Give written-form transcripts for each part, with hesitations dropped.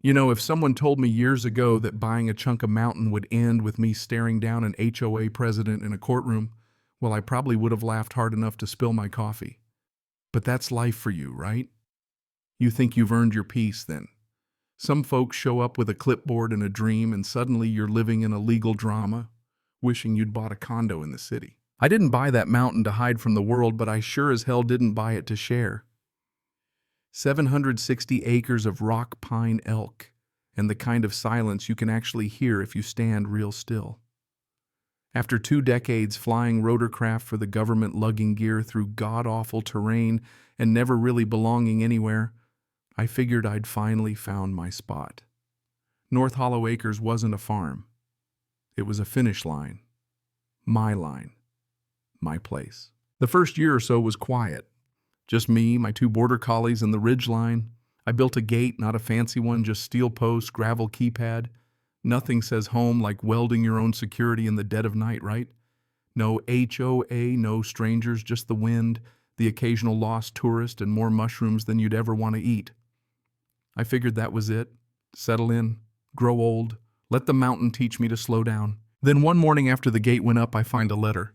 You know, if someone told me years ago that buying a chunk of mountain would end with me staring down an HOA president in a courtroom, well, I probably would have laughed hard enough to spill my coffee. But that's life for you, right? You think you've earned your peace then. Some folks show up with a clipboard and a dream, and suddenly you're living in a legal drama, wishing you'd bought a condo in the city. I didn't buy that mountain to hide from the world, but I sure as hell didn't buy it to share. 760 acres of rock pine elk, and the kind of silence you can actually hear if you stand real still. After 2 decades flying rotorcraft for the government, lugging gear through god-awful terrain and never really belonging anywhere, I figured I'd finally found my spot. North Hollow Acres wasn't a farm. It was a finish line. My line. My place. The first year or so was quiet. Just me, my 2 border collies, and the ridge line. I built a gate, not a fancy one, just steel posts, gravel keypad. Nothing says home like welding your own security in the dead of night, right? No HOA, no strangers, just the wind, the occasional lost tourist, and more mushrooms than you'd ever want to eat. I figured that was it. Settle in, grow old, let the mountain teach me to slow down. Then one morning after the gate went up, I find a letter.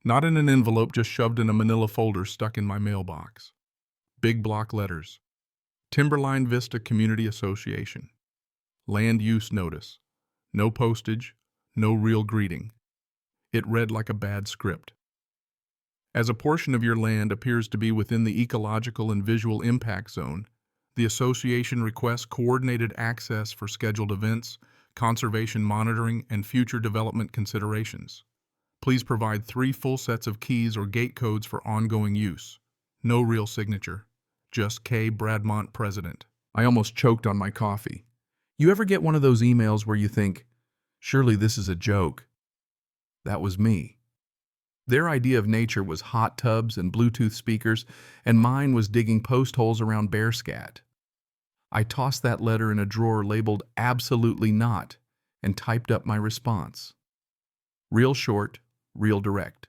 Not in an envelope, just shoved in a manila folder stuck in my mailbox. Big block letters. Timberline Vista Community Association. Land use notice. No postage, no real greeting. It read like a bad script. As a portion of your land appears to be within the ecological and visual impact zone, the association requests coordinated access for scheduled events, conservation monitoring, and future development considerations. Please provide 3 full sets of keys or gate codes for ongoing use. No real signature. Just K. Bradmont, President. I almost choked on my coffee. You ever get one of those emails where you think, surely this is a joke? That was me. Their idea of nature was hot tubs and Bluetooth speakers, and mine was digging post holes around bear scat. I tossed that letter in a drawer labeled "Absolutely Not" and typed up my response. Real short, real direct.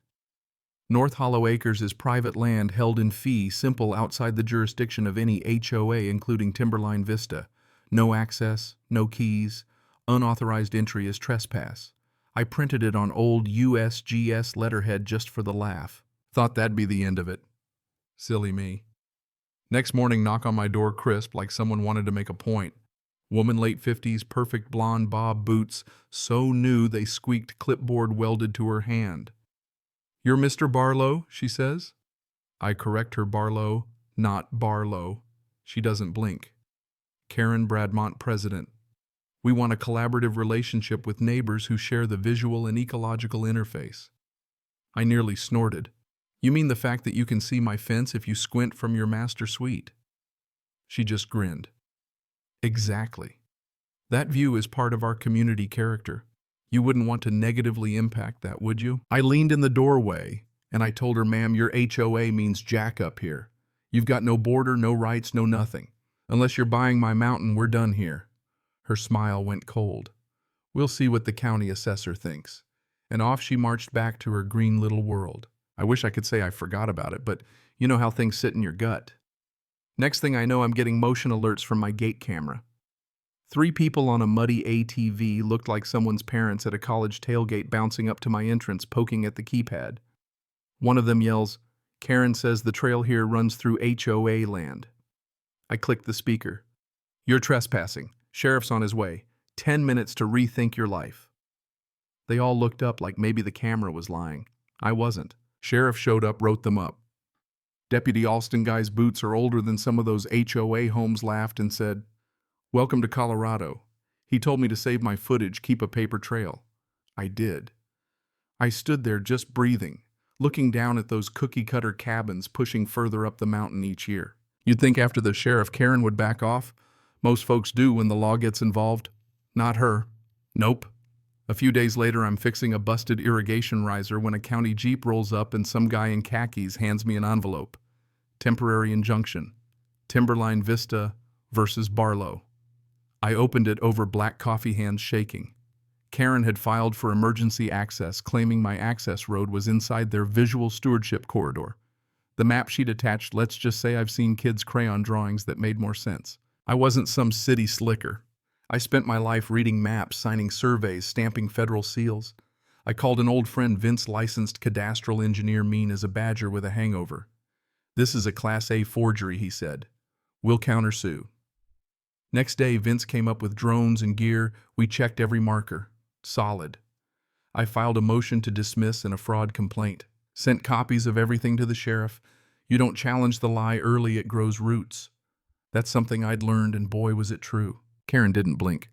North Hollow Acres is private land held in fee simple outside the jurisdiction of any HOA, including Timberline Vista. No access, no keys, unauthorized entry is trespass. I printed it on old USGS letterhead just for the laugh. Thought that'd be the end of it. Silly me. Next morning, knock on my door crisp like someone wanted to make a point. Woman late 50s, perfect blonde bob boots, so new they squeaked clipboard welded to her hand. "You're Mr. Barlow," she says. I correct her, Barlow, not Barlow. She doesn't blink. Karen Bradmont, President. We want a collaborative relationship with neighbors who share the visual and ecological interface. I nearly snorted. You mean the fact that you can see my fence if you squint from your master suite? She just grinned. Exactly. That view is part of our community character. You wouldn't want to negatively impact that, would you? I leaned in the doorway, and I told her, "Ma'am, your HOA means jack up here. You've got no border, no rights, no nothing. Unless you're buying my mountain, we're done here." Her smile went cold. "We'll see what the county assessor thinks." And off she marched back to her green little world. I wish I could say I forgot about it, but you know how things sit in your gut. Next thing I know, I'm getting motion alerts from my gate camera. 3 people on a muddy ATV looked like someone's parents at a college tailgate bouncing up to my entrance, poking at the keypad. One of them yells, "Karen says the trail here runs through HOA land." I clicked the speaker. "You're trespassing. Sheriff's on his way. 10 minutes to rethink your life." They all looked up like maybe the camera was lying. I wasn't. Sheriff showed up, wrote them up. Deputy Alston guy's boots are older than some of those HOA homes, laughed and said, "Welcome to Colorado. He told me to save my footage, keep a paper trail." I did. I stood there just breathing, looking down at those cookie-cutter cabins pushing further up the mountain each year. You'd think after the sheriff, Karen would back off. Most folks do when the law gets involved. Not her. Nope. A few days later, I'm fixing a busted irrigation riser when a county jeep rolls up and some guy in khakis hands me an envelope. Temporary injunction. Timberline Vista versus Barlow. I opened it over black coffee hands shaking. Karen had filed for emergency access, claiming my access road was inside their visual stewardship corridor. The map sheet attached, let's just say I've seen kids' crayon drawings that made more sense. I wasn't some city slicker. I spent my life reading maps, signing surveys, stamping federal seals. I called an old friend Vince, licensed cadastral engineer, mean as a badger with a hangover. "This is a Class A forgery," he said. "We'll countersue." Next day, Vince came up with drones and gear. We checked every marker. Solid. I filed a motion to dismiss and a fraud complaint. Sent copies of everything to the sheriff. You don't challenge the lie early, it grows roots. That's something I'd learned, and boy, was it true. Karen didn't blink.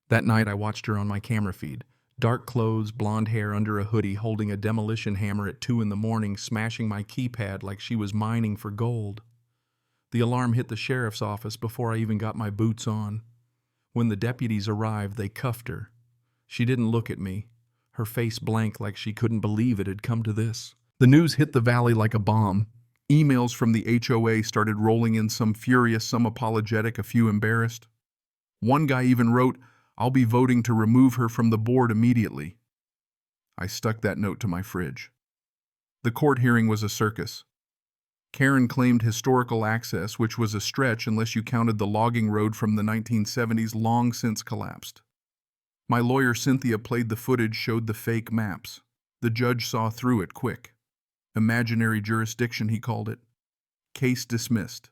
That night, I watched her on my camera feed. Dark clothes, blonde hair under a hoodie, holding a demolition hammer at 2 in the morning, smashing my keypad like she was mining for gold. The alarm hit the sheriff's office before I even got my boots on. When the deputies arrived, they cuffed her. She didn't look at me, her face blank like she couldn't believe it had come to this. The news hit the valley like a bomb. Emails from the HOA started rolling in, some furious, some apologetic, a few embarrassed. One guy even wrote, "I'll be voting to remove her from the board immediately." I stuck that note to my fridge. The court hearing was a circus. Karen claimed historical access, which was a stretch unless you counted the logging road from the 1970s, long since collapsed. My lawyer Cynthia played the footage, showed the fake maps. The judge saw through it quick. Imaginary jurisdiction, he called it. Case dismissed.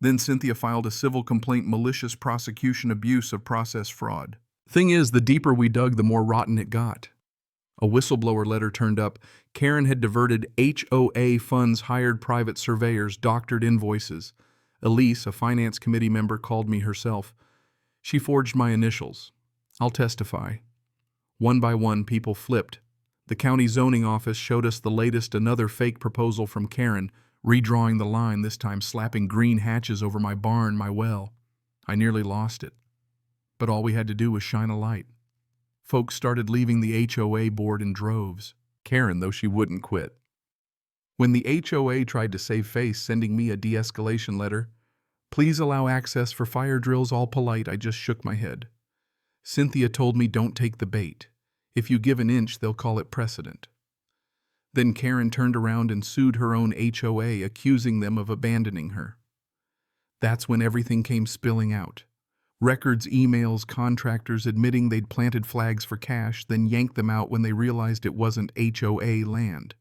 Then Cynthia filed a civil complaint, malicious prosecution, abuse of process, fraud. Thing is, the deeper we dug, the more rotten it got. A whistleblower letter turned up. Karen had diverted HOA funds, hired private surveyors, doctored invoices. Elise, a finance committee member, called me herself. She forged my initials. I'll testify. One by one, people flipped. The county zoning office showed us the latest, another fake proposal from Karen, redrawing the line, this time slapping green hatches over my barn, my well. I nearly lost it. But all we had to do was shine a light. Folks started leaving the HOA board in droves. Karen, though, she wouldn't quit. When the HOA tried to save face, sending me a de-escalation letter, "Please allow access for fire drills," all polite, I just shook my head. Cynthia told me, "Don't take the bait. If you give an inch, they'll call it precedent." Then Karen turned around and sued her own HOA, accusing them of abandoning her. That's when everything came spilling out. Records, emails, contractors admitting they'd planted flags for cash, then yanked them out when they realized it wasn't HOA land.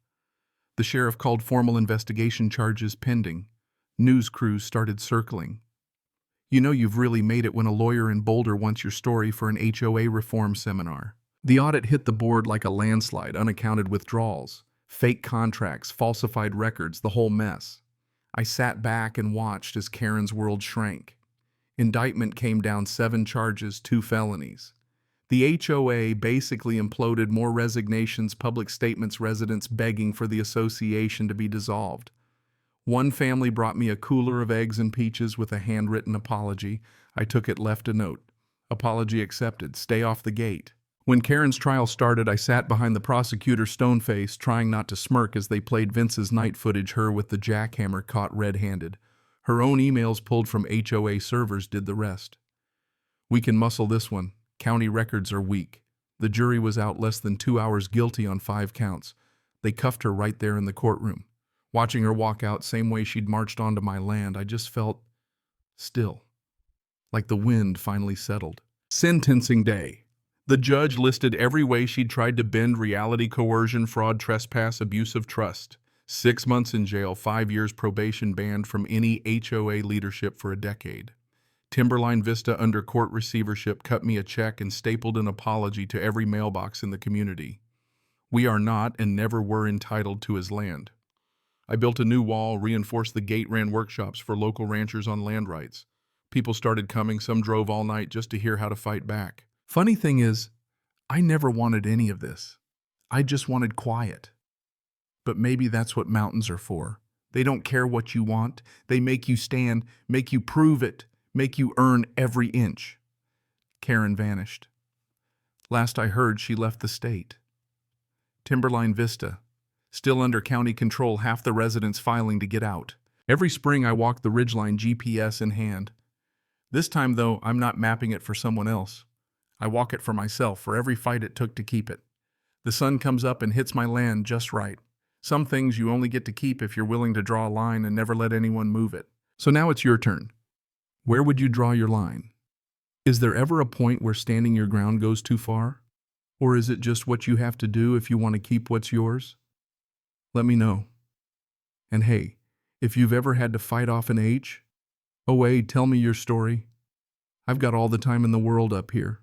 The sheriff called formal investigation, charges pending. News crews started circling. You know you've really made it when a lawyer in Boulder wants your story for an HOA reform seminar. The audit hit the board like a landslide, unaccounted withdrawals, fake contracts, falsified records, the whole mess. I sat back and watched as Karen's world shrank. Indictment came down, 7 charges, 2 felonies. The HOA basically imploded, more resignations, public statements, residents begging for the association to be dissolved. One family brought me a cooler of eggs and peaches with a handwritten apology. I took it, left a note. Apology accepted. Stay off the gate. When Karen's trial started, I sat behind the prosecutor, stone-faced, trying not to smirk as they played Vince's night footage, her with the jackhammer caught red-handed. Her own emails pulled from HOA servers did the rest. "We can muscle this one. County records are weak." The jury was out less than 2 hours, guilty on 5 counts. They cuffed her right there in the courtroom. Watching her walk out, same way she'd marched onto my land, I just felt still, like the wind finally settled. Sentencing day. The judge listed every way she'd tried to bend reality: coercion, fraud, trespass, abuse of trust. 6 months in jail, 5 years probation, banned from any HOA leadership for a decade. Timberline Vista under court receivership, cut me a check and stapled an apology to every mailbox in the community. We are not and never were entitled to his land. I built a new wall, reinforced the gate, ran workshops for local ranchers on land rights. People started coming, some drove all night just to hear how to fight back. Funny thing is, I never wanted any of this. I just wanted quiet. But maybe that's what mountains are for. They don't care what you want. They make you stand, make you prove it, make you earn every inch. Karen vanished. Last I heard, she left the state. Timberline Vista, still under county control, half the residents filing to get out. Every spring I walk the ridgeline, GPS in hand. This time, though, I'm not mapping it for someone else. I walk it for myself, for every fight it took to keep it. The sun comes up and hits my land just right. Some things you only get to keep if you're willing to draw a line and never let anyone move it. So now it's your turn. Where would you draw your line? Is there ever a point where standing your ground goes too far? Or is it just what you have to do if you want to keep what's yours? Let me know. And hey, if you've ever had to fight off an HOA, tell me your story. I've got all the time in the world up here.